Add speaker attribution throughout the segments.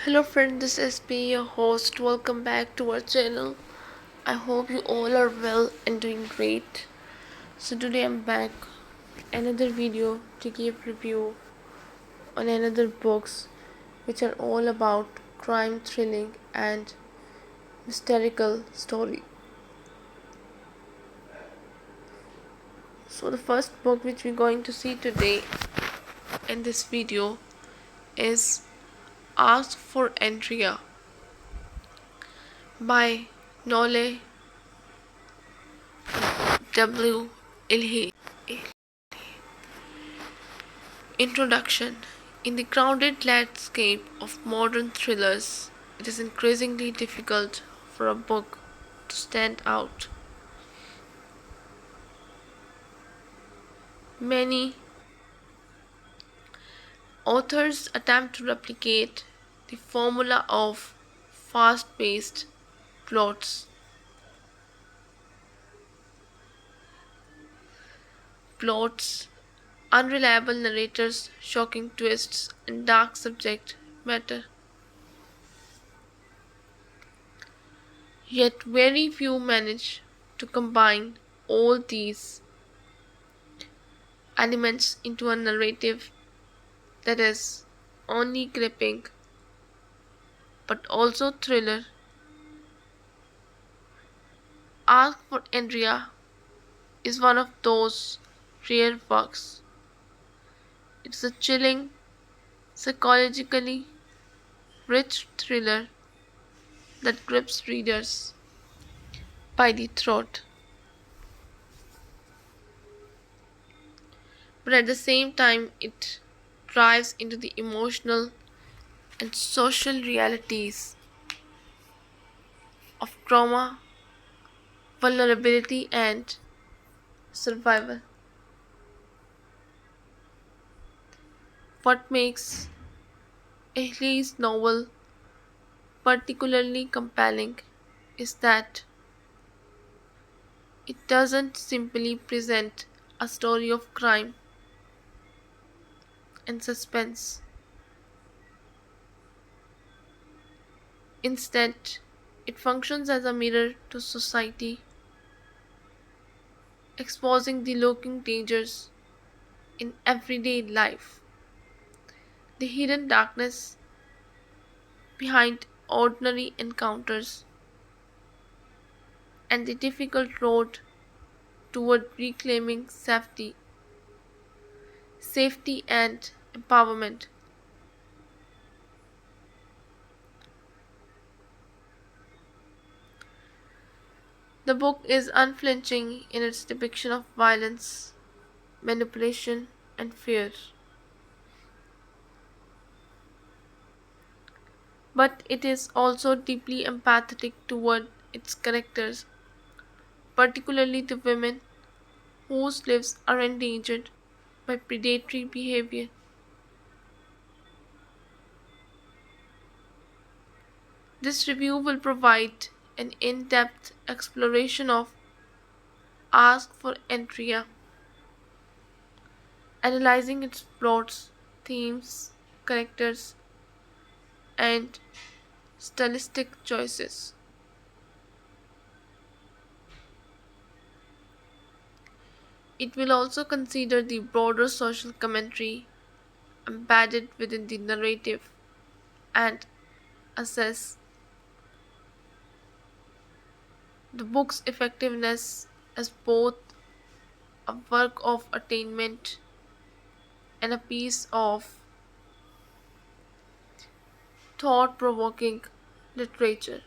Speaker 1: Hello friend, this is B, your host. Welcome back to our channel. I hope you all are well and doing great. So today I'm back with another video to give review on another books which are all about crime, thrilling and mystical story. So the first book which we're going to see today in this video is Ask for Andrea by Nole W. Ilhe. Introduction. In the crowded landscape of modern thrillers, it is increasingly difficult for a book to stand out. Many authors attempt to replicate the formula of fast paced plots, unreliable narrators, shocking twists, and dark subject matter. Yet very few manage to combine all these elements into a narrative that is only gripping but also thriller. Ask for Andrea is one of those rare works. It's a chilling, psychologically rich thriller that grips readers by the throat, but at the same time, it dives into the emotional and social realities of trauma, vulnerability, and survival. What makes Ahley's novel particularly compelling is that it doesn't simply present a story of crime and suspense. Instead, it functions as a mirror to society, exposing the lurking dangers in everyday life, the hidden darkness behind ordinary encounters, and the difficult road toward reclaiming safety and empowerment. The book is unflinching in its depiction of violence, manipulation, and fear, but it is also deeply empathetic toward its characters, particularly the women whose lives are endangered by predatory behavior. This review will provide an in depth exploration of Ask for Andrea, analyzing its plots, themes, characters, and stylistic choices. It will also consider the broader social commentary embedded within the narrative and assess the book's effectiveness as both a work of attainment and a piece of thought provoking literature.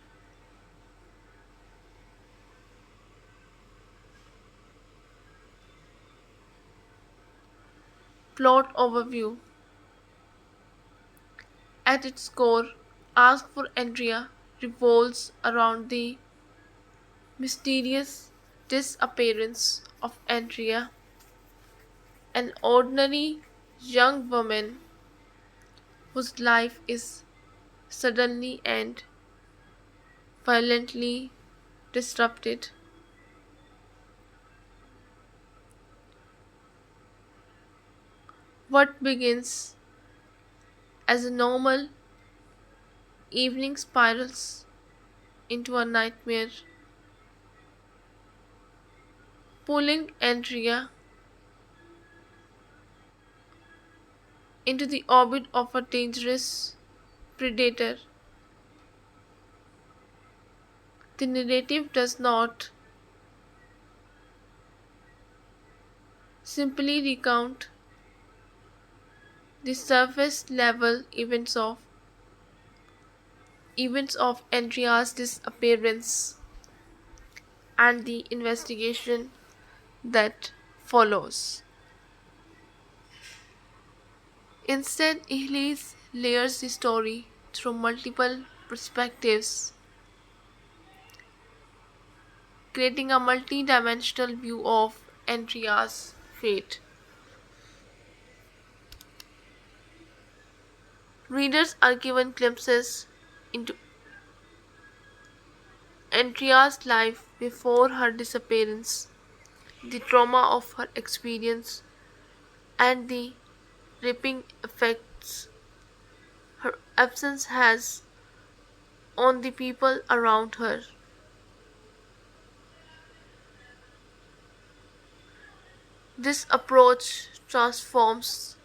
Speaker 1: Plot overview. At its core, Ask for Andrea revolves around the mysterious disappearance of Andrea, an ordinary young woman whose life is suddenly and violently disrupted. What begins as a normal Evening spirals into a nightmare, pulling Andrea into the orbit of a dangerous predator. The narrative does not simply recount the surface level events of Andrea's disappearance and the investigation that follows. Instead, Elise layers the story through multiple perspectives, creating a multi-dimensional view of Andrea's fate. Readers are given glimpses into Andrea's life before her disappearance, the trauma of her experience, and the ripping effects her absence has on the people around her. This approach transforms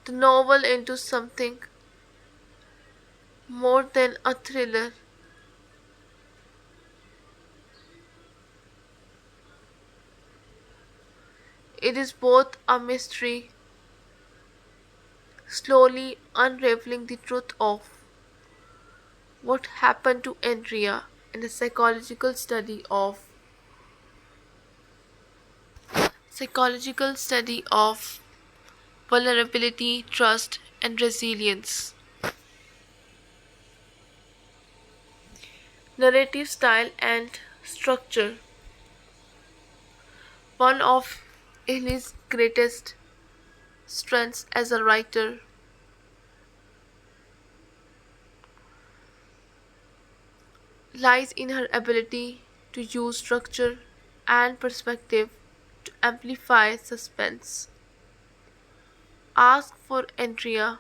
Speaker 1: the novel into something more than a thriller. It is both a mystery, slowly unraveling the truth of what happened to Andrea, and a psychological study of vulnerability, trust, and resilience. Narrative style and structure. One of Ellie's greatest strengths as a writer lies in her ability to use structure and perspective to amplify suspense. Ask for Andrea.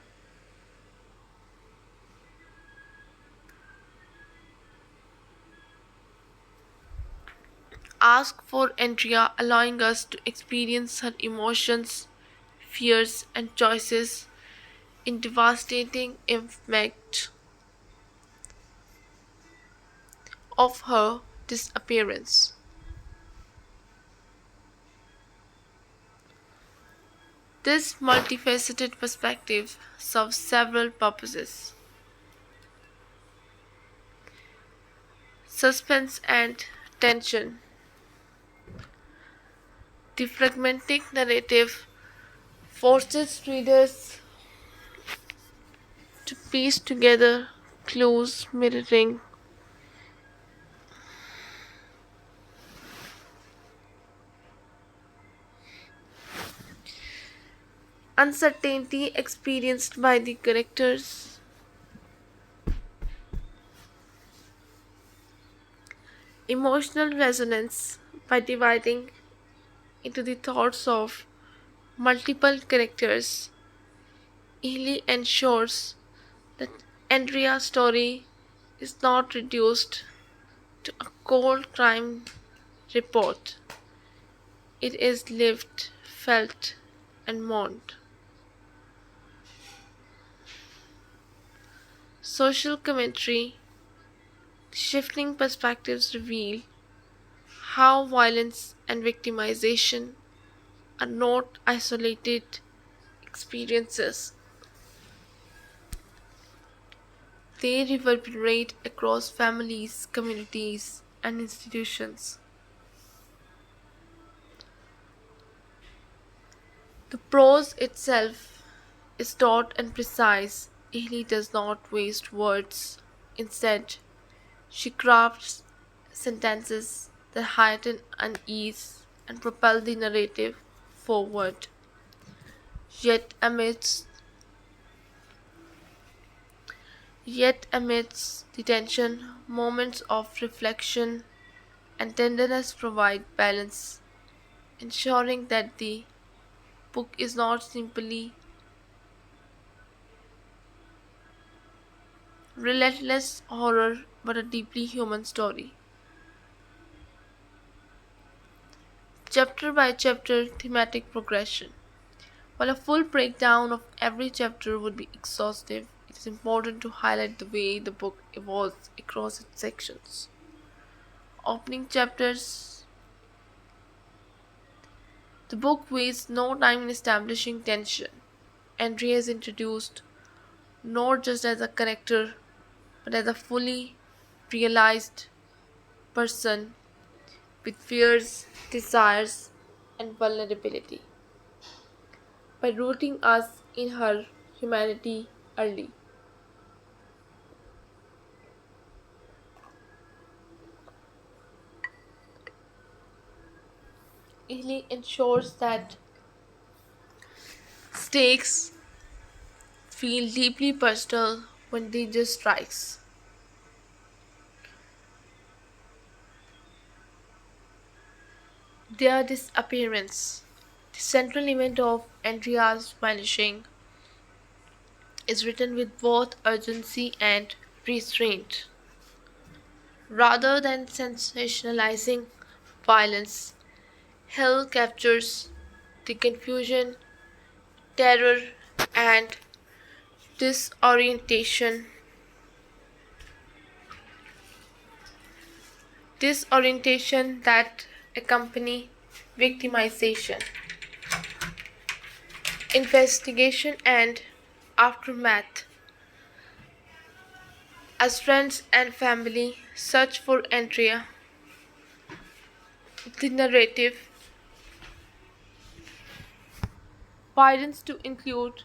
Speaker 1: Ask for Andrea, allowing us to experience her emotions, fears, and choices in devastating impact of her disappearance. This multifaceted perspective serves several purposes: suspense and tension. The fragmentic narrative forces readers to piece together clues mirroring uncertainty experienced by the characters, emotional resonance by dividing into the thoughts of multiple characters. Ely ensures that Andrea's story is not reduced to a cold crime report. It is lived, felt, and mourned. Social commentary, shifting perspectives reveal how violence and victimization are not isolated experiences. They reverberate across families, communities, and institutions. The prose itself is taut and precise. Ely does not waste words. Instead, she crafts sentences that heighten unease and propel the narrative forward. Yet amidst Yet amidst the tension, moments of reflection and tenderness provide balance, ensuring that the book is not simply relentless horror but a deeply human story. Chapter by chapter thematic progression. While a full breakdown of every chapter would be exhaustive, it is important to highlight the way the book evolves across its sections. Opening chapters. The book wastes no time in establishing tension. Andrea is introduced not just as a character but as a fully realized person with fears, desires, and vulnerability by rooting us in her humanity early. Ely ensures that stakes feel deeply personal when danger strikes. Their disappearance, the central event of Andrea's vanishing, is written with both urgency and restraint. Rather than sensationalizing violence, Hell captures the confusion, terror, and disorientation disorientation that accompany victimization, investigation, and aftermath. As friends and family search for Andrea, the narrative widens to include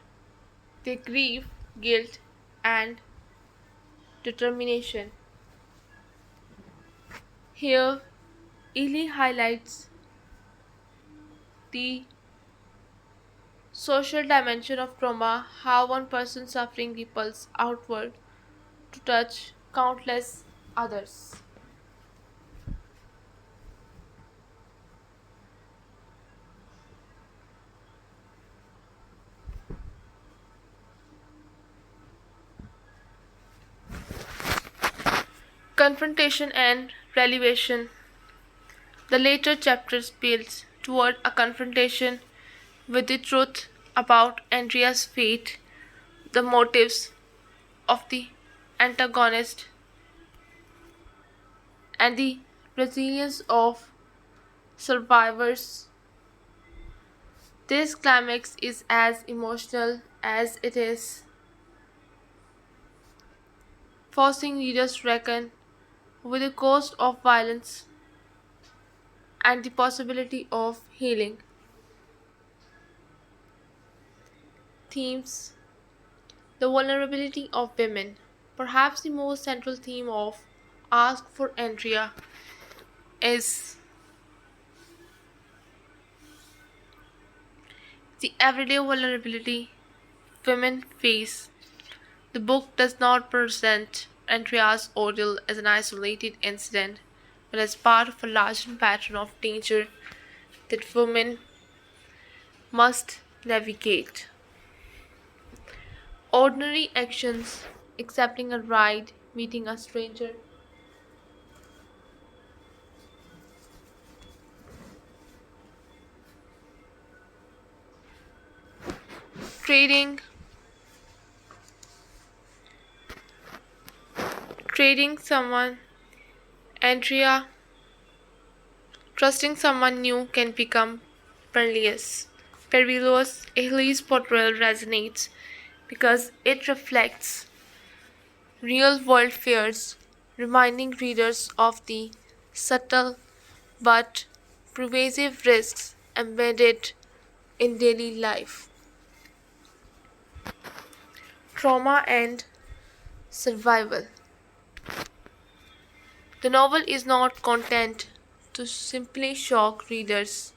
Speaker 1: their grief, guilt, and determination. Here, Ely highlights the social dimension of trauma, how one person's suffering ripples outward to touch countless others. Confrontation and revelation. The later chapters builds toward a confrontation with the truth about Andrea's fate, the motives of the antagonist, and the resilience of survivors. This climax is as emotional as it is, forcing readers to reckon with the cost of violence and the possibility of healing. Themes. The vulnerability of women. Perhaps the most central theme of Ask for Andrea is the everyday vulnerability women face. The book does not present Andrea's ordeal as an isolated incident, but as part of a larger pattern of danger that women must navigate. Ordinary actions, accepting a ride, meeting a stranger, trading, trading someone, Andrea, trusting someone new can become perilous. Perilous, Haley's portrayal resonates because it reflects real world fears, reminding readers of the subtle but pervasive risks embedded in daily life. Trauma and survival. The novel is not content to simply shock readers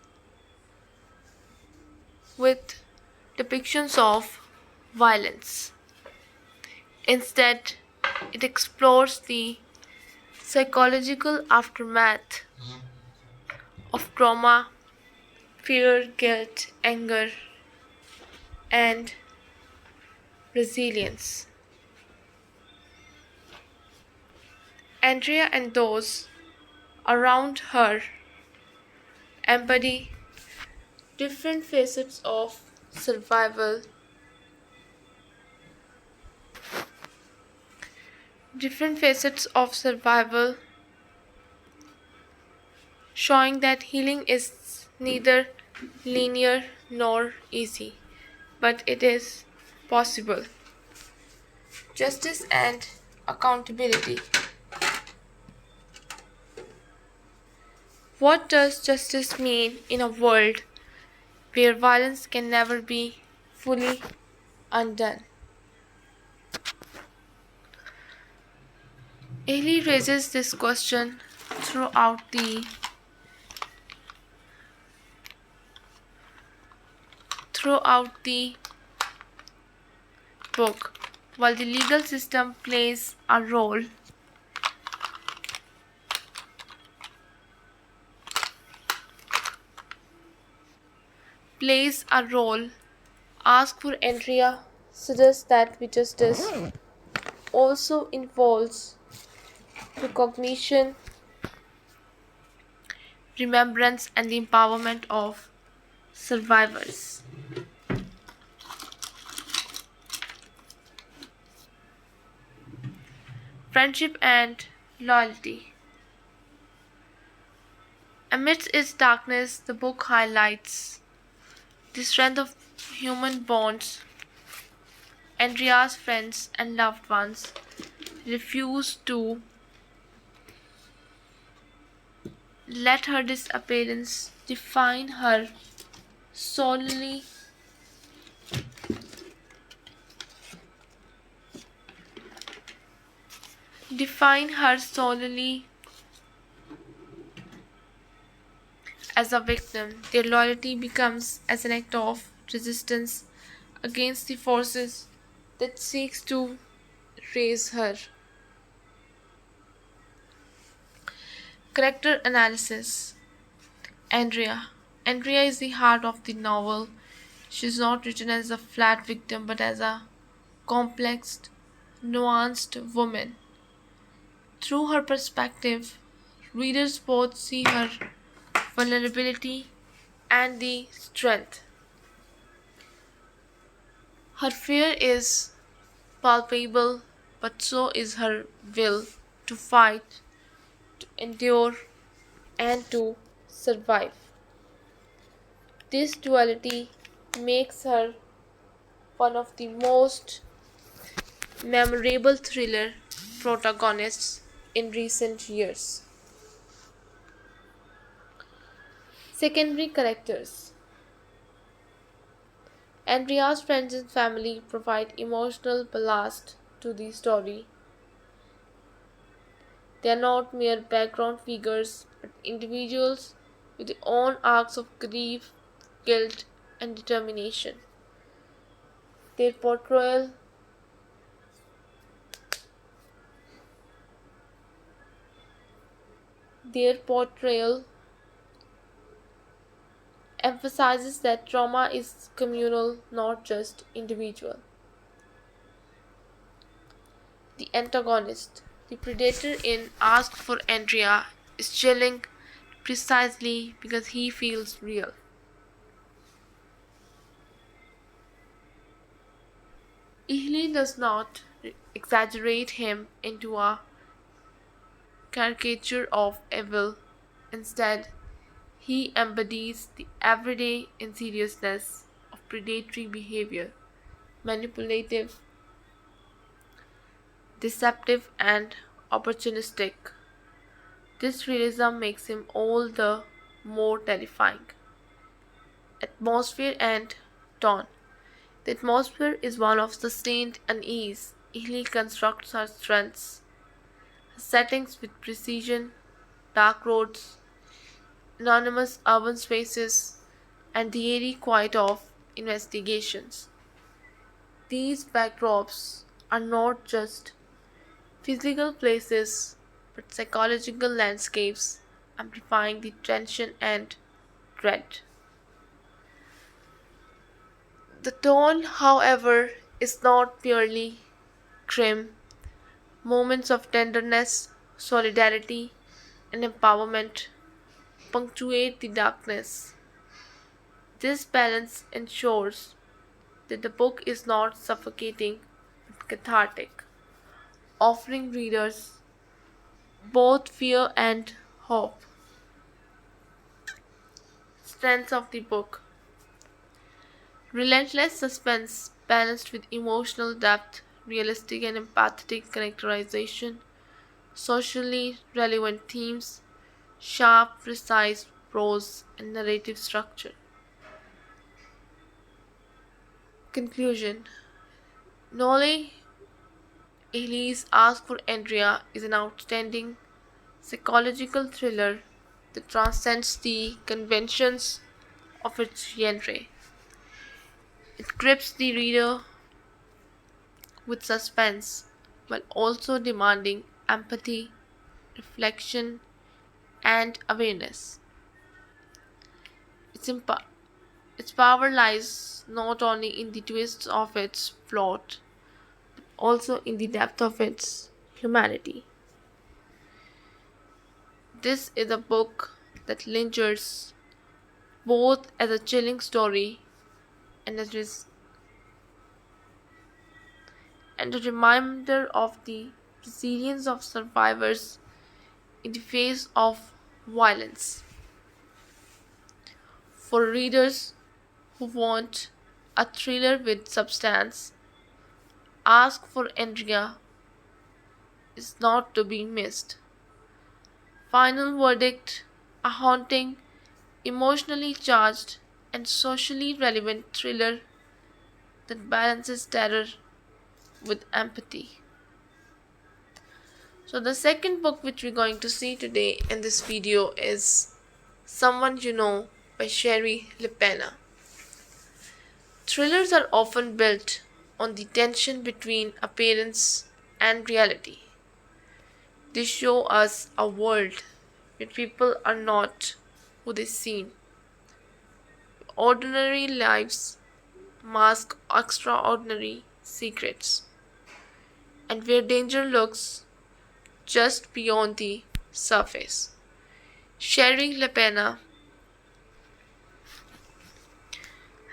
Speaker 1: with depictions of violence. Instead, it explores the psychological aftermath of trauma, fear, guilt, anger, and resilience. Andrea and those around her embody different facets of survival, different facets of survival, showing that healing is neither linear nor easy, but it is possible. Justice and accountability. What does justice mean in a world where violence can never be fully undone? Ailey raises this question throughout the book. While the legal system plays a role, ask for Andrea suggests that the justice also involves recognition, remembrance, and the empowerment of survivors. Friendship and loyalty. Amidst its darkness, the book highlights the strength of human bonds. Andrea's friends and loved ones refuse to let her disappearance solely define her solely as a victim. Their loyalty becomes as an act of resistance against the forces that seeks to raise her. Character analysis. Andrea. Andrea is the heart of the novel. She is not written as a flat victim but as a complex, nuanced woman. Through her perspective, readers both see her vulnerability and the strength. Her fear is palpable, but so is her will to fight, to endure, and to survive. This duality makes her one of the most memorable thriller protagonists in recent years. Secondary characters. Andrea's friends and family provide emotional ballast to the story. They are not mere background figures, but individuals with their own arcs of grief, guilt, and determination. Their portrayal their portrayal emphasizes that trauma is communal, not just individual. The antagonist, the predator in Ask for Andrea, is chilling precisely because he feels real. Ely does not exaggerate him into a caricature of evil. Instead, he embodies the everyday insidiousness of predatory behavior, manipulative, deceptive, and opportunistic. This realism makes him all the more terrifying. Atmosphere and tone. The atmosphere is one of sustained unease. Ely constructs her strengths, her settings with precision, dark roads, anonymous urban spaces, and the eerie quiet of investigations. These backdrops are not just physical places but psychological landscapes, amplifying the tension and dread. The tone, however, is not purely grim. Moments of tenderness, solidarity, and empowerment punctuate the darkness. This balance ensures that the book is not suffocating but cathartic, offering readers both fear and hope. Strengths of the book: relentless suspense balanced with emotional depth, realistic and empathetic characterization, socially relevant themes, sharp, precise prose, and narrative structure. Conclusion: Nole Elise Ask for Andrea is an outstanding psychological thriller that transcends the conventions of its genre. It grips the reader with suspense while also demanding empathy, reflection, and awareness. Its, impa- its power lies not only in the twists of its plot, also in the depth of its humanity. This is a book that lingers both as a chilling story and and a reminder of the resilience of survivors in the face of violence. For readers who want a thriller with substance, Ask for Andrea is not to be missed. Final Verdict: a haunting, emotionally charged, and socially relevant thriller that balances terror with empathy. So, the second book which we're going to see today in this video is Someone You Know by Sherry Lipena. Thrillers are often built on the tension between appearance and reality. They show us a world where people are not who they seem. Ordinary lives mask extraordinary secrets, and where danger lurks just beyond the surface. Sherry Lepena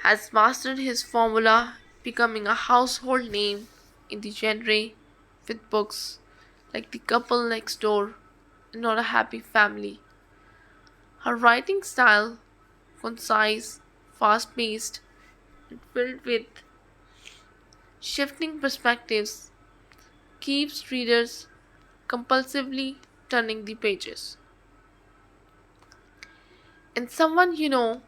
Speaker 1: has mastered his formula, becoming a household name in the genre with books like The Couple Next Door and Not a Happy Family. Her writing style, concise, fast paced, and filled with shifting perspectives, keeps readers compulsively turning the pages. In Someone You Know,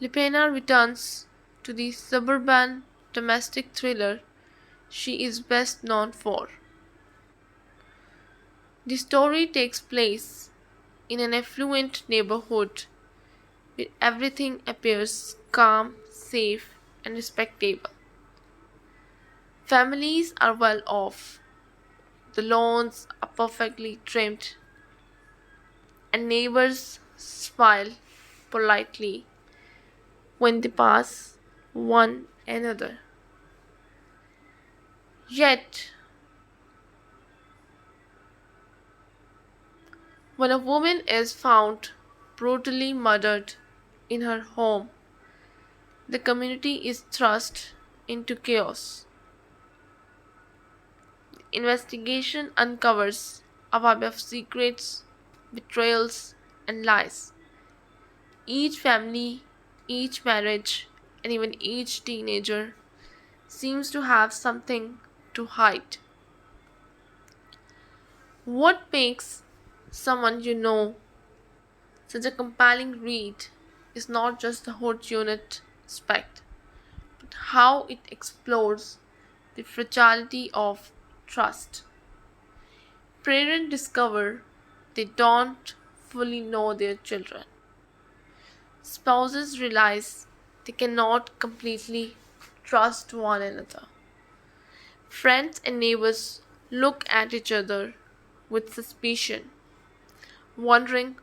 Speaker 1: Lipena returns to the suburban domestic thriller she is best known for. The story takes place in an affluent neighborhood where everything appears calm, safe, and respectable. Families are well off, the lawns are perfectly trimmed, and neighbors smile politely when they pass one another. Yet, when a woman is found brutally murdered in her home, the community is thrust into chaos. Investigation uncovers a web of secrets, betrayals, and lies. Each family, each marriage, and even each teenager seems to have something to hide. What makes Someone You Know such a compelling read is not just the hot unit aspect, but how it explores the fragility of trust. Parents discover they don't fully know their children. Spouses realize they cannot completely trust one another. Friends and neighbors look at each other with suspicion, wondering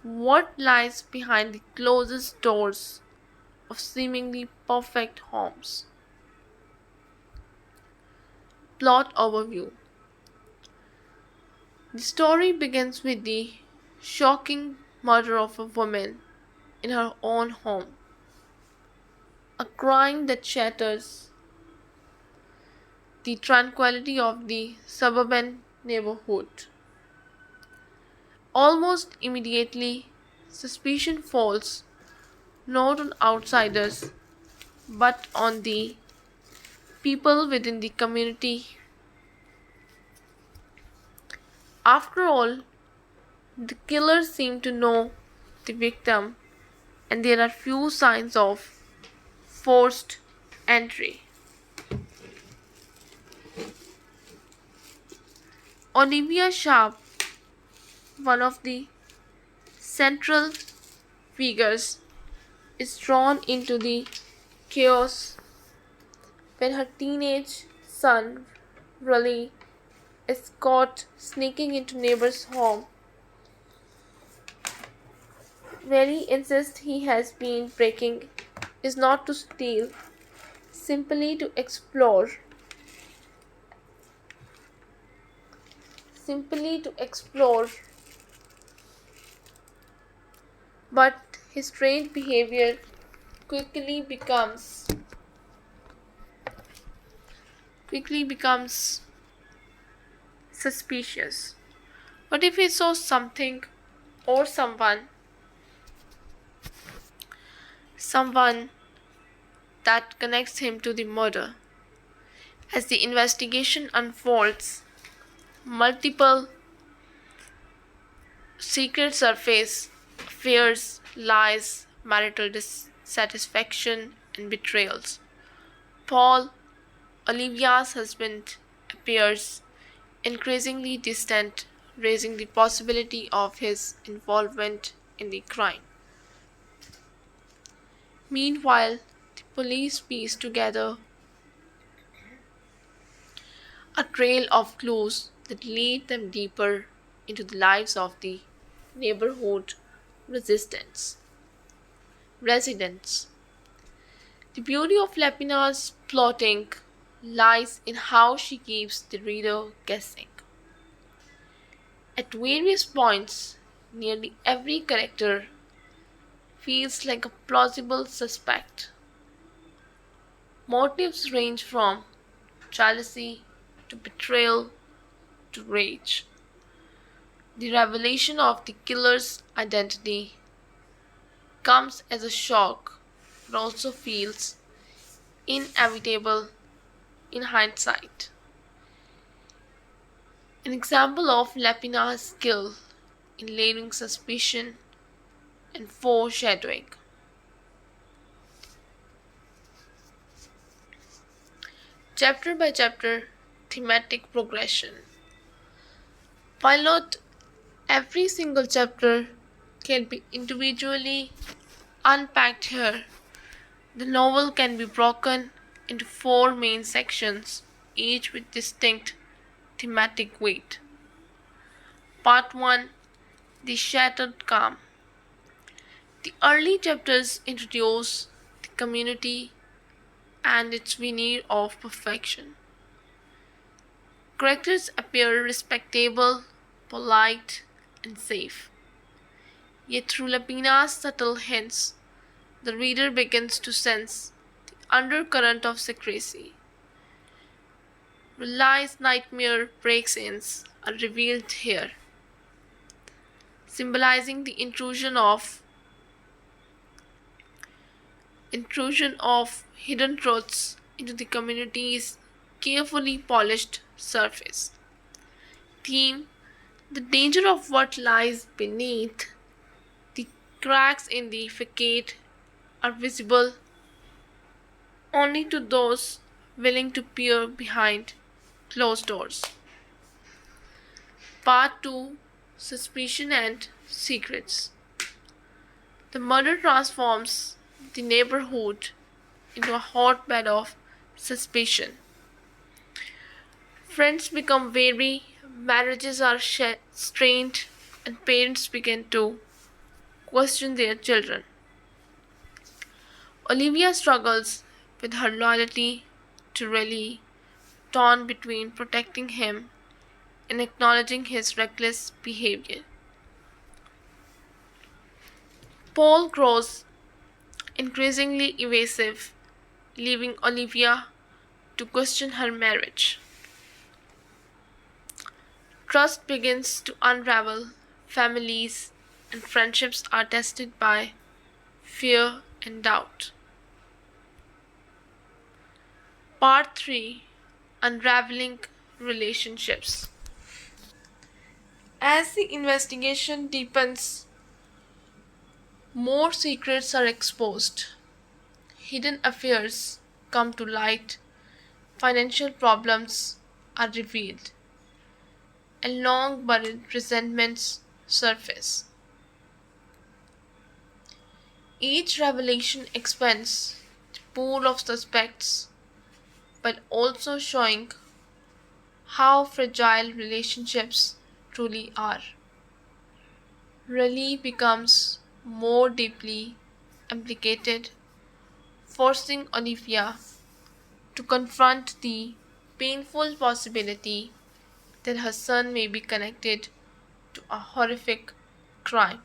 Speaker 1: what lies behind the closest doors of seemingly perfect homes. Plot overview: The story begins with the shocking murder of a woman in her own home, a crime that shatters the tranquility of the suburban neighborhood. Almost immediately, suspicion falls not on outsiders but on the people within the community. After all, the killer seemed to know the victim, and there are few signs of forced entry. Olivia Sharp, one of the central figures, is drawn into the chaos when her teenage son, Raleigh, is caught sneaking into neighbor's home where he insists he has been breaking is not to steal, simply to explore. Simply to explore. But his strange behavior quickly becomes quickly becomes suspicious. What if he saw something or someone that connects him to the murder? As the investigation unfolds, multiple secrets surface: fears, lies, marital dissatisfaction, and betrayals. Paul, Olivia's husband, appears increasingly distant, raising the possibility of his involvement in the crime. Meanwhile, the police piece together a trail of clues that lead them deeper into the lives of the neighborhood resistance residents. The beauty of Lepina's plotting lies in how she keeps the reader guessing. At various points, nearly every character feels like a plausible suspect. Motives range from jealousy to betrayal to rage. The revelation of the killer's identity comes as a shock but also feels inevitable in hindsight. An example of Lapina's skill in layering suspicion and foreshadowing. Chapter by chapter thematic progression. While not every single chapter can be individually unpacked here, the novel can be broken into four main sections, each with distinct thematic weight. Part 1: The Shattered Calm. The early chapters introduce the community and its veneer of perfection. Characters appear respectable, polite, and safe. Yet through Lapina's subtle hints, the reader begins to sense the undercurrent of secrecy. Realized nightmare breaks-ins are revealed here, symbolizing the intrusion of hidden truths into the community's carefully polished surface. Theme: the danger of what lies beneath. The cracks in the facade are visible only to those willing to peer behind closed doors. Part 2: Suspicion and Secrets. The murder transforms the neighborhood into a hotbed of suspicion. Friends become wary, marriages are strained, and parents begin to question their children. Olivia struggles with her loyalty to Raleigh, torn between protecting him in acknowledging his reckless behavior. Paul grows increasingly evasive, leaving Olivia to question her marriage. Trust begins to unravel, families and friendships are tested by fear and doubt. Part 3, Unraveling Relationships. As the investigation deepens, more secrets are exposed. Hidden affairs come to light, financial problems are revealed, and long buried resentments surface. Each revelation expands the pool of suspects, but also showing how fragile relationships truly are. Raleigh becomes more deeply implicated, forcing Olivia to confront the painful possibility that her son may be connected to a horrific crime.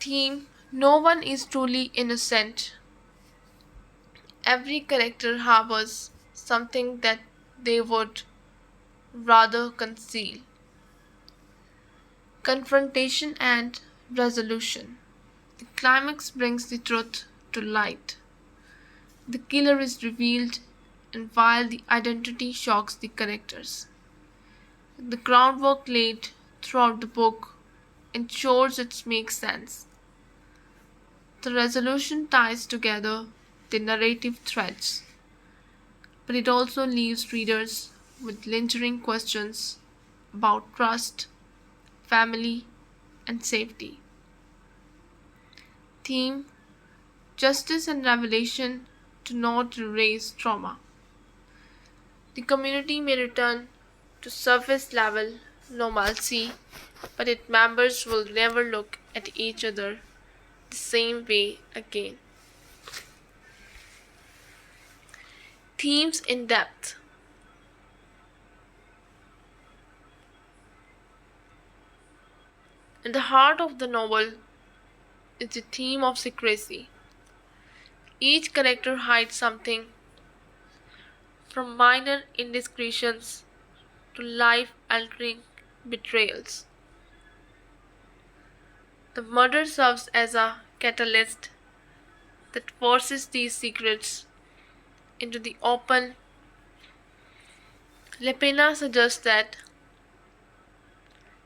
Speaker 1: Theme: no one is truly innocent. Every character harbors something that they would rather conceal. Confrontation and resolution. The climax brings the truth to light. The killer is revealed, and while the identity shocks the characters, the groundwork laid throughout the book ensures it makes sense. The resolution ties together the narrative threads, but it also leaves readers with lingering questions about trust, family, and safety. Theme: justice and revelation do not erase trauma. The community may return to surface level normalcy, but its members will never look at each other the same way again. Themes in depth. In the heart of the novel is the theme of secrecy. Each character hides something, from minor indiscretions to life altering betrayals. The murder serves as a catalyst that forces these secrets into the open. Lepena suggests that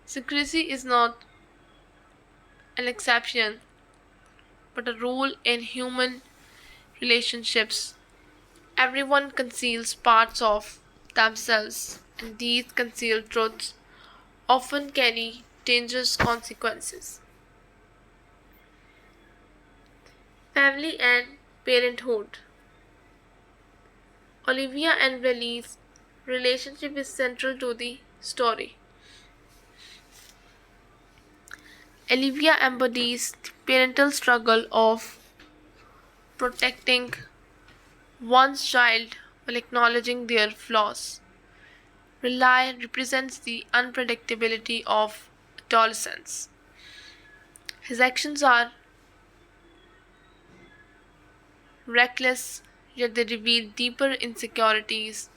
Speaker 1: secrecy is not an exception but a rule in human relationships. Everyone conceals parts of themselves, and these concealed truths often carry dangerous consequences. Family and parenthood. Olivia and Relly's relationship is central to the story. Olivia embodies the parental struggle of protecting one's child while acknowledging their flaws. Rely represents the unpredictability of adolescence. His actions are reckless, yet they reveal deeper insecurities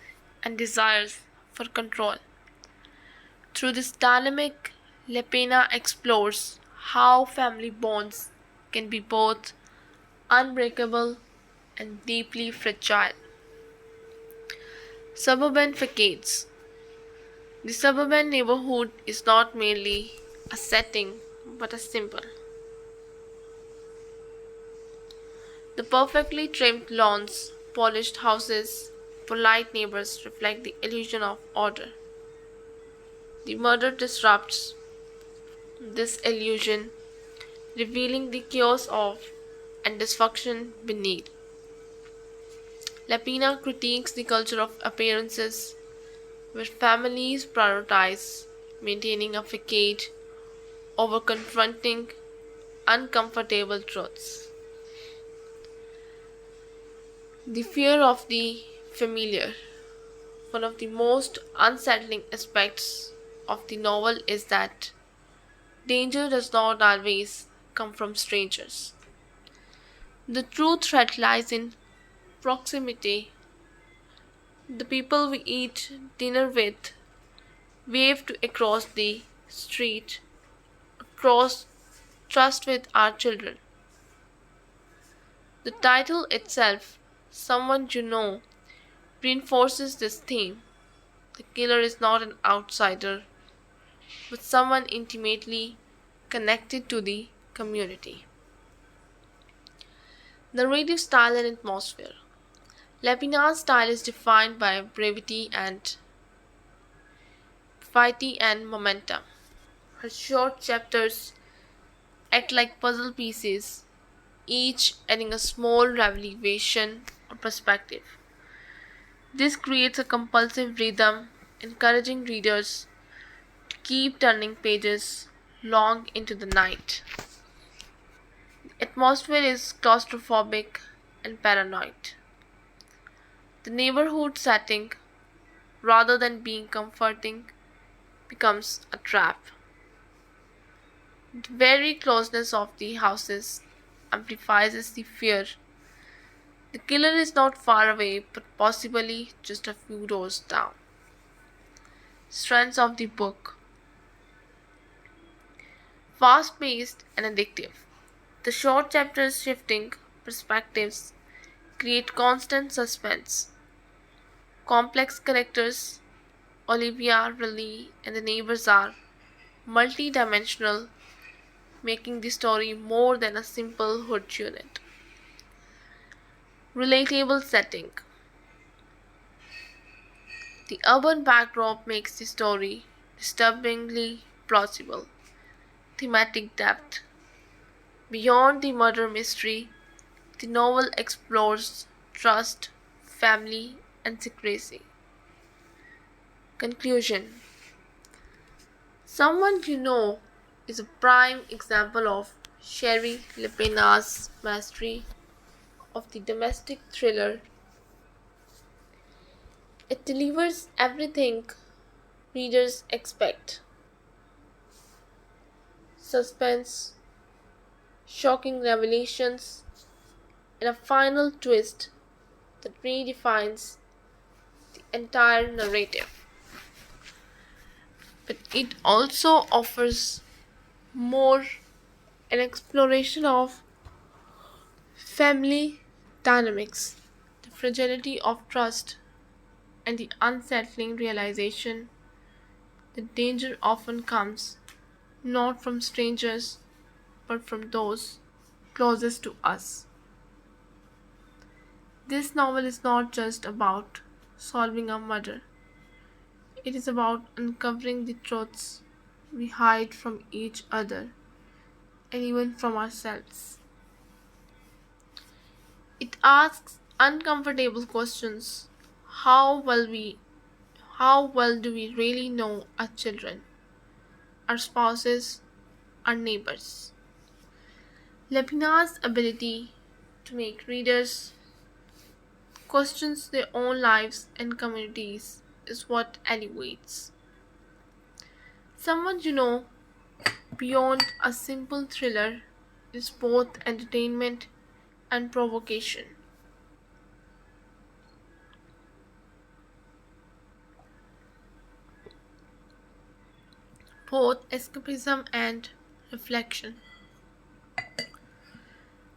Speaker 1: and desires for control. Through this dynamic, Lepena explores how family bonds can be both unbreakable and deeply fragile. Suburban facades. The suburban neighborhood is not merely a setting but a symbol. The perfectly trimmed lawns, polished houses, polite neighbors reflect the illusion of order. The murder disrupts this illusion, revealing the chaos of and dysfunction beneath. Lapina critiques the culture of appearances, where families prioritize maintaining a facade over confronting uncomfortable truths. The fear of the familiar. One of the most unsettling aspects of the novel is that danger does not always come from strangers. The true threat lies in proximity. The people we eat dinner with, wave to across the street, cross trust with our children. The title itself, Someone You Know, reinforces this theme. The killer is not an outsider, but someone intimately connected to the community. Narrative style and atmosphere. Lepina's style is defined by brevity and momentum. Her short chapters act like puzzle pieces, each adding a small revelation or perspective. This creates a compulsive rhythm, encouraging readers to keep turning pages long into the night. The atmosphere is claustrophobic and paranoid. The neighborhood setting, rather than being comforting, becomes a trap. The very closeness of the houses amplifies the fear. The killer is not far away, but possibly just a few doors down. Strengths of the book: fast paced and addictive. The short chapters shifting perspectives create constant suspense. Complex characters, Olivia, Riley, and the neighbors are multi-dimensional, making the story more than a simple hood unit. Relatable setting. The urban backdrop makes the story disturbingly plausible. Thematic depth. Beyond the murder mystery, the novel explores trust, family, and secrecy. Conclusion. Someone You Know is a prime example of Sherry Lepena's mastery of the domestic thriller. It delivers everything readers expect: suspense, shocking revelations, and a final twist that redefines the entire narrative. But it also offers more an exploration of family dynamics, the fragility of trust, and the unsettling realization that danger often comes not from strangers but from those closest to us. This novel is not just about solving a murder, it is about uncovering the truths we hide from each other and even from ourselves. It asks uncomfortable questions. How well do we really know our children, our spouses, our neighbors? Lepina's ability to make readers question their own lives and communities is what elevates Someone You Know beyond a simple thriller is both entertainment and provocation, both escapism and reflection.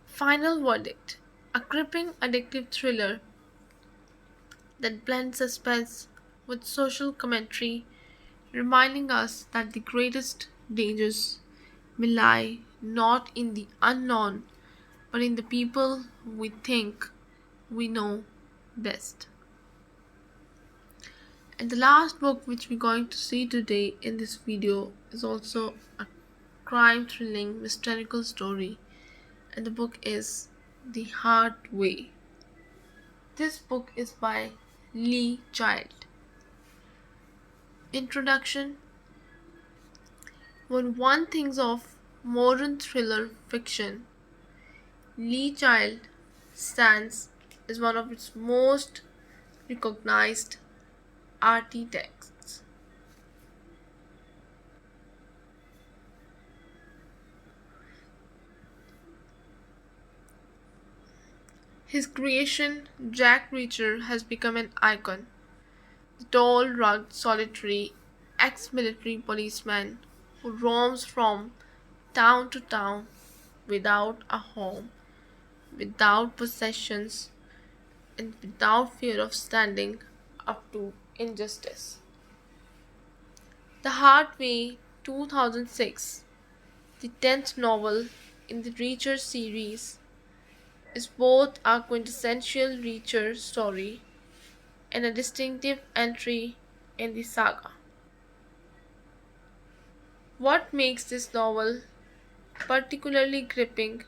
Speaker 1: Final verdict: a gripping, addictive thriller that blends suspense with social commentary, reminding us that the greatest dangers may lie not in the unknown but in the people we think we know best. And the last book which we're going to see today in this video is also a crime thrilling mystical story, and the book is The Hard Way. This book is by Lee Child. Introduction. When one thinks of modern thriller fiction, Lee Child stands as one of its most recognized RT texts. His creation, Jack Reacher, has become an icon. The tall, rugged, solitary, ex military policeman who roams from town to town without a home, without possessions, and without fear of standing up to injustice. The Hard Way 2006, the 10th novel in the Reacher series, is both a quintessential Reacher story and a distinctive entry in the saga. What makes this novel particularly gripping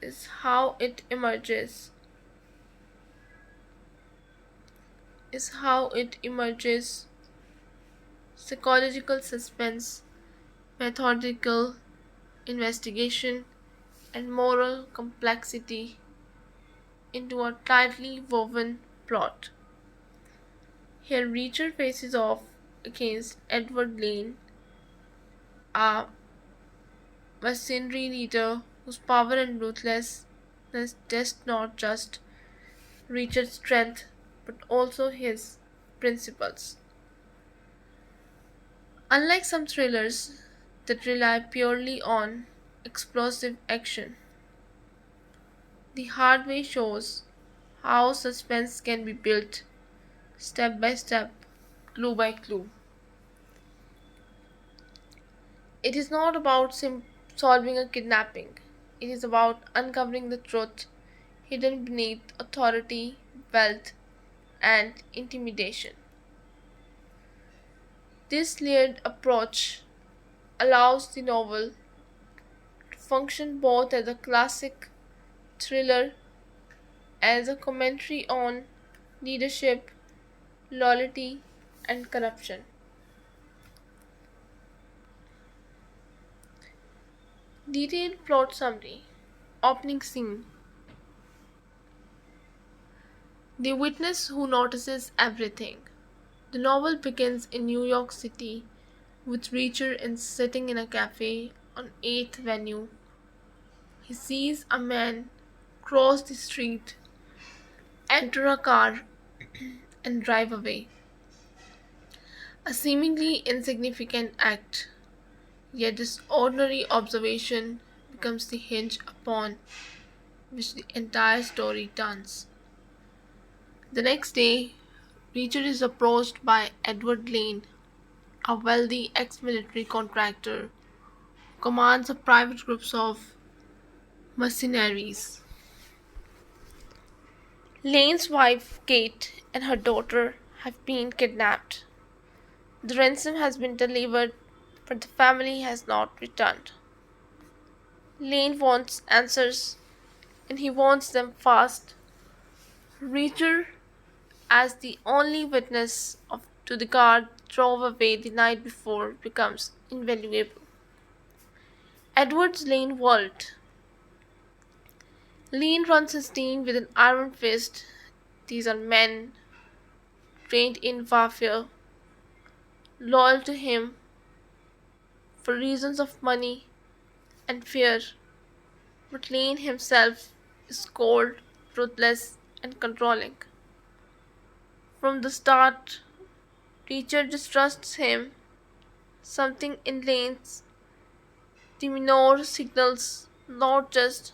Speaker 1: is how it emerges psychological suspense, methodical investigation, and moral complexity into a tightly woven plot. Here, Reacher faces off against Edward Lane, a mercenary leader whose power and ruthlessness test not just Reacher's strength but also his principles. Unlike some thrillers that rely purely on explosive action, the Hard Way shows how suspense can be built step by step, clue by clue. It is not about solving a kidnapping, it is about uncovering the truth hidden beneath authority, wealth, and intimidation. This layered approach allows the novel to function both as a classic thriller and as a commentary on leadership, loyalty, and corruption. Detailed plot summary. Opening scene. The witness who notices everything. The novel begins in New York City with Reacher sitting in a cafe on 8th Avenue. He sees a man cross the street, enter a car, and drive away. A seemingly insignificant act, yet this ordinary observation becomes the hinge upon which the entire story turns. The next day, Reacher is approached by Edward Lane, a wealthy ex military contractor who commands a private group of mercenaries. Lane's wife, Kate, and her daughter have been kidnapped. The ransom has been delivered, but the family has not returned. Lane wants answers, and he wants them fast. Reacher, as the only witness to the car drove away the night before, becomes invaluable. Edward's Lane world. Lane runs his team with an iron fist. These are men trained in warfare, loyal to him for reasons of money and fear. But Lane himself is cold, ruthless, and controlling. From the start, Teacher distrusts him. Something in Lane's demeanor signals not just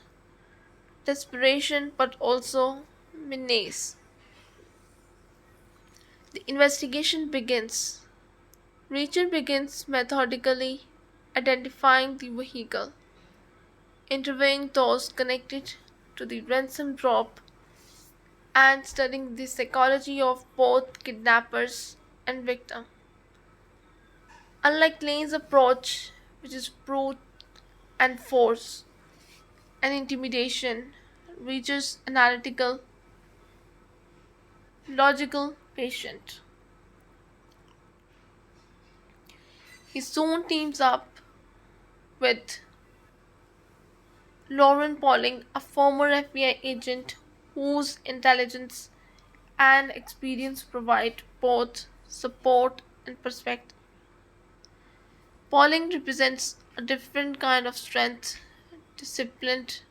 Speaker 1: desperation but also menace. The investigation begins. Richard begins methodically identifying the vehicle, interviewing those connected to the ransom drop, and studying the psychology of both kidnappers and victim. Unlike Lane's approach, which is brute and force and intimidation, Reacher's analytical, logical, patient. He soon teams up with Lauren Pauling, a former FBI agent whose intelligence and experience provide both support and perspective. Pauling represents a different kind of strength, disciplined,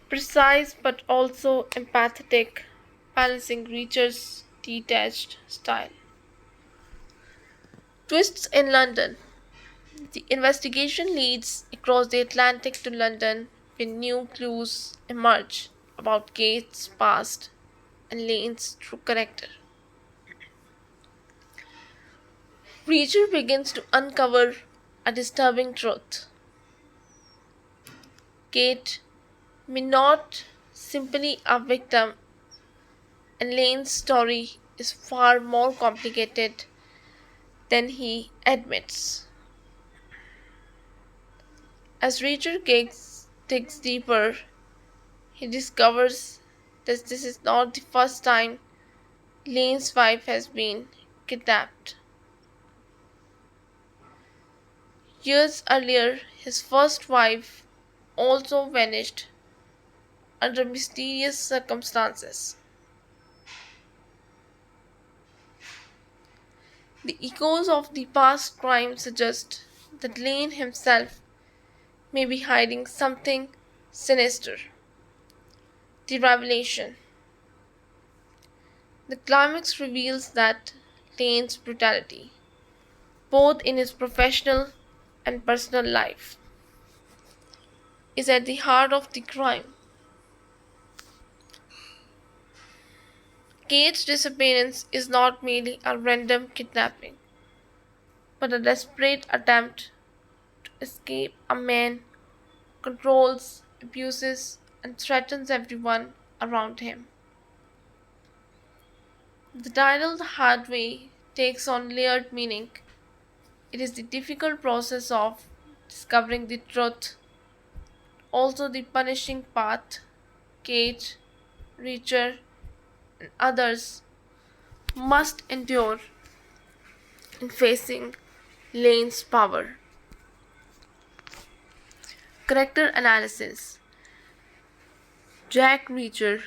Speaker 1: precise but also empathetic, balancing Reacher's detached style. Twists in London. The investigation leads across the Atlantic to London when new clues emerge about Kate's past and Lane's true character. Reacher begins to uncover a disturbing truth. Kate may not simply a victim, and Lane's story is far more complicated than he admits. As Reacher digs deeper, he discovers that this is not the first time Lane's wife has been kidnapped. Years earlier, his first wife also vanished under mysterious circumstances. The echoes of the past crime suggest that Lane himself may be hiding something sinister. The revelation. The climax reveals that Lane's brutality, both in his professional and personal life, is at the heart of the crime. Kate's disappearance is not merely a random kidnapping, but a desperate attempt to escape a man who controls, abuses, and threatens everyone around him. The title The Hard Way takes on layered meaning. It is the difficult process of discovering the truth, also the punishing path Kate, Reacher, and others must endure in facing Lane's power. Character analysis. Jack Reacher.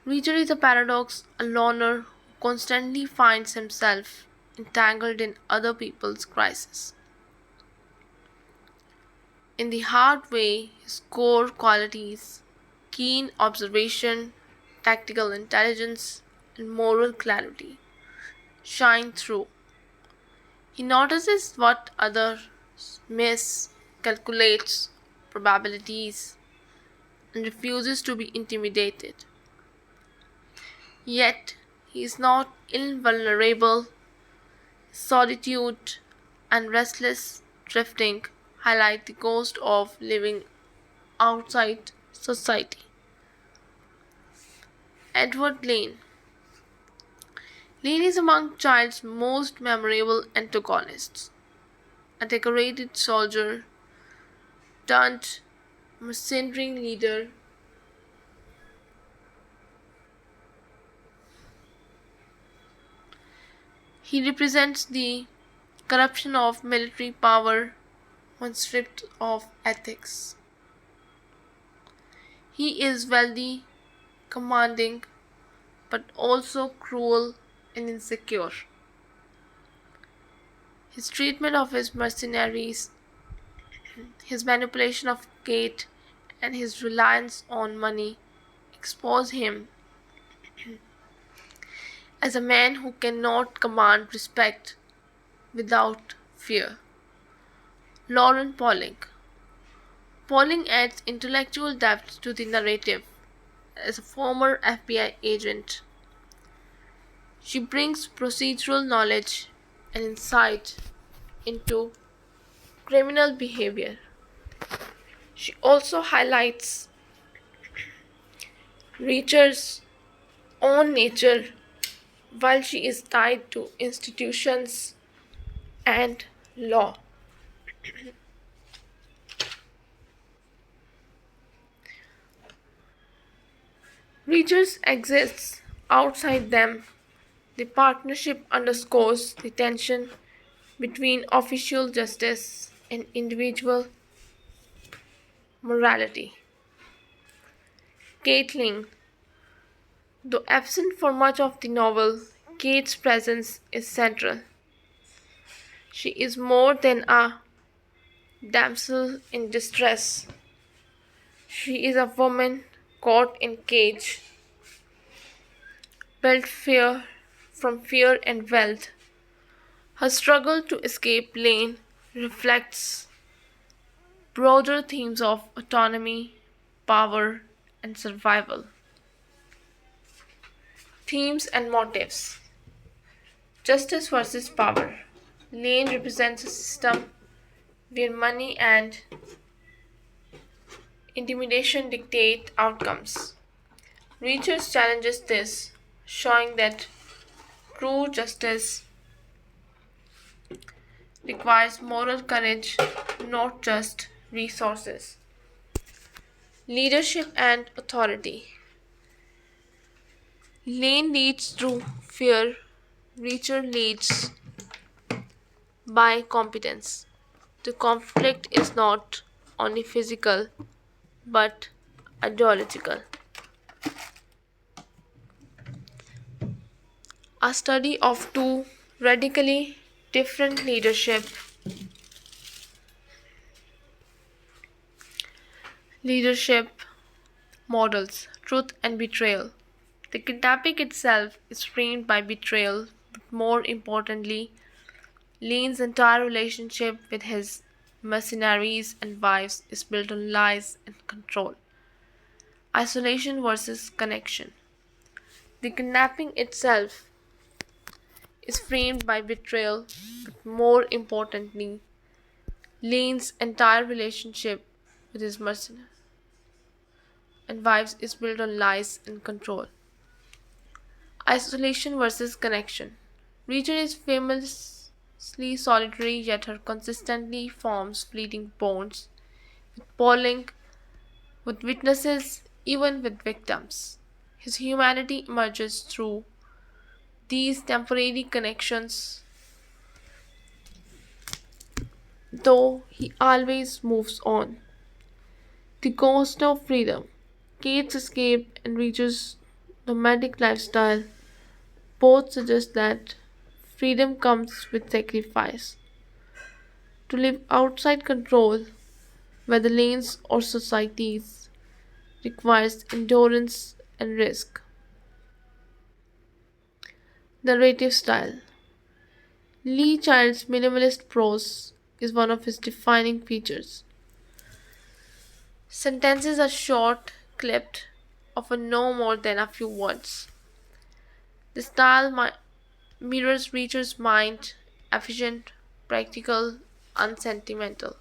Speaker 1: Reacher is a paradox, a loner who constantly finds himself entangled in other people's crises. In the hard way, his core qualities, keen observation, tactical intelligence, and moral clarity, shine through. He notices what others miss, calculates probabilities, and refuses to be intimidated. Yet, he is not invulnerable. Solitude and restless drifting highlight the cost of living outside society. Edward Lane. Lane is among Child's most memorable antagonists. A decorated soldier turned mercenary leader, he represents the corruption of military power when stripped of ethics. He is wealthy, commanding, but also cruel and insecure. His treatment of his mercenaries, his manipulation of Kate, and his reliance on money expose him as a man who cannot command respect without fear. Lauren Pauling. Pauling adds intellectual depth to the narrative. As a former FBI agent, she brings procedural knowledge and insight into criminal behavior. She also highlights Reacher's own nature while she is tied to institutions and law. Reachers exists outside them. The partnership underscores the tension between official justice and individual morality. Caitlin. Though absent for much of the novel, Kate's presence is central. She is more than a damsel in distress. She is a woman caught in cage, built from fear and wealth. Her struggle to escape Lane reflects broader themes of autonomy, power, and survival. Themes and motives. Justice versus power. Lane represents a system where money and intimidation dictate outcomes. Research challenges this, showing that true justice requires moral courage, not just resources. Leadership and authority. Lane leads through fear, Reacher leads by competence. The conflict is not only physical but ideological. A study of two radically different leadership models, truth and betrayal. The kidnapping itself is framed by betrayal, but more importantly, Lane's entire relationship with his mercenaries and wives is built on lies and control. Isolation versus connection. The kidnapping itself is framed by betrayal, but more importantly, Lane's entire relationship with his mercenaries and wives is built on lies and control. Isolation versus connection. Reacher is famously solitary, yet her consistently forms fleeting bonds with polling, with witnesses, even with victims. His humanity emerges through these temporary connections, though he always moves on. The Ghost of Freedom. Kate's escape and Reacher's nomadic lifestyle both suggest that freedom comes with sacrifice. To live outside control, whether lanes or societies, requires endurance and risk. Narrative style. Lee Child's minimalist prose is one of his defining features. Sentences are short, clipped, often no more than a few words. The style mirrors Reacher's mind, efficient, practical, unsentimental.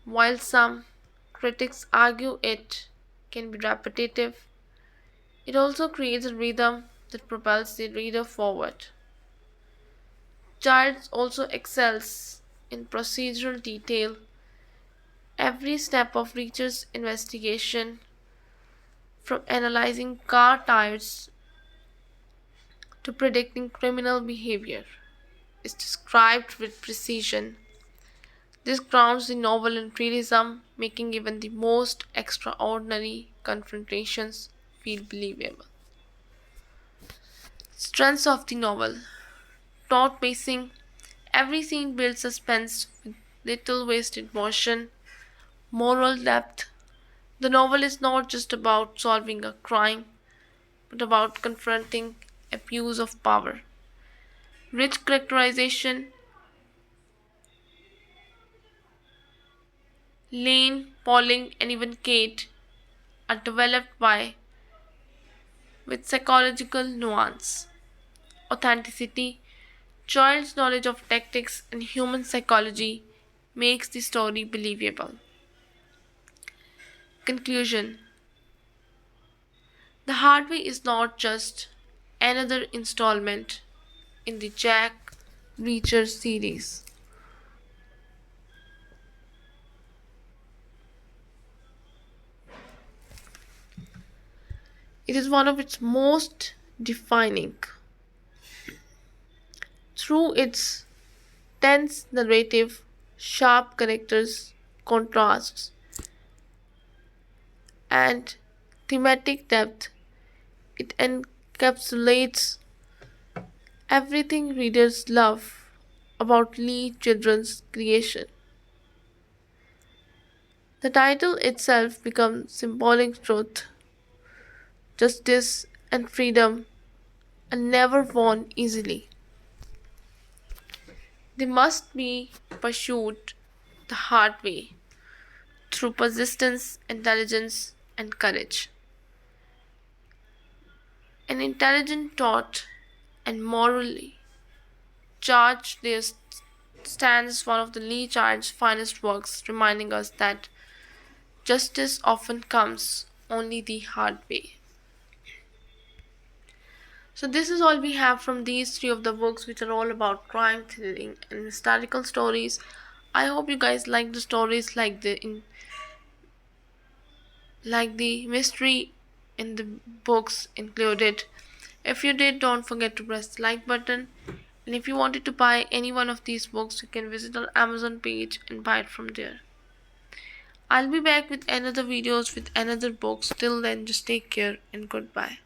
Speaker 1: While some critics argue it can be repetitive, it also creates a rhythm that propels the reader forward. Childs also excels in procedural detail. Every step of Reacher's investigation, from analyzing car tires to predicting criminal behavior, is described with precision. This grounds the novel in realism, making even the most extraordinary confrontations feel believable. Strengths of the novel. Taut pacing. Every scene builds suspense with little wasted motion. Moral depth. The novel is not just about solving a crime, but about confronting abuse of power. Rich characterization. Lane, Pauling, and even Kate are developed by with psychological nuance. Authenticity. Child's knowledge of tactics and human psychology makes the story believable. Conclusion. The Hard Way is not just another installment in the Jack Reacher series. It is one of its most defining. Through its tense narrative, sharp characters, contrasts, and thematic depth, It encapsulates everything readers love about Lee children's creation. The title itself becomes symbolic truth, justice, and freedom are never won easily. They must be pursued the hard way through persistence, intelligence, and courage. An intelligent thought and morally charged, there stands one of the Lee Child's finest works, reminding us that justice often comes only the hard way. So this is all we have from these three of the books, which are all about crime, thrilling, and historical stories. I hope you guys like the stories, like the mystery in the books included. If you did, don't forget to press the like button. And if you wanted to buy any one of these books, you can visit our Amazon page and buy it from there. I'll be back with another videos with another books. Till then, just take care and goodbye.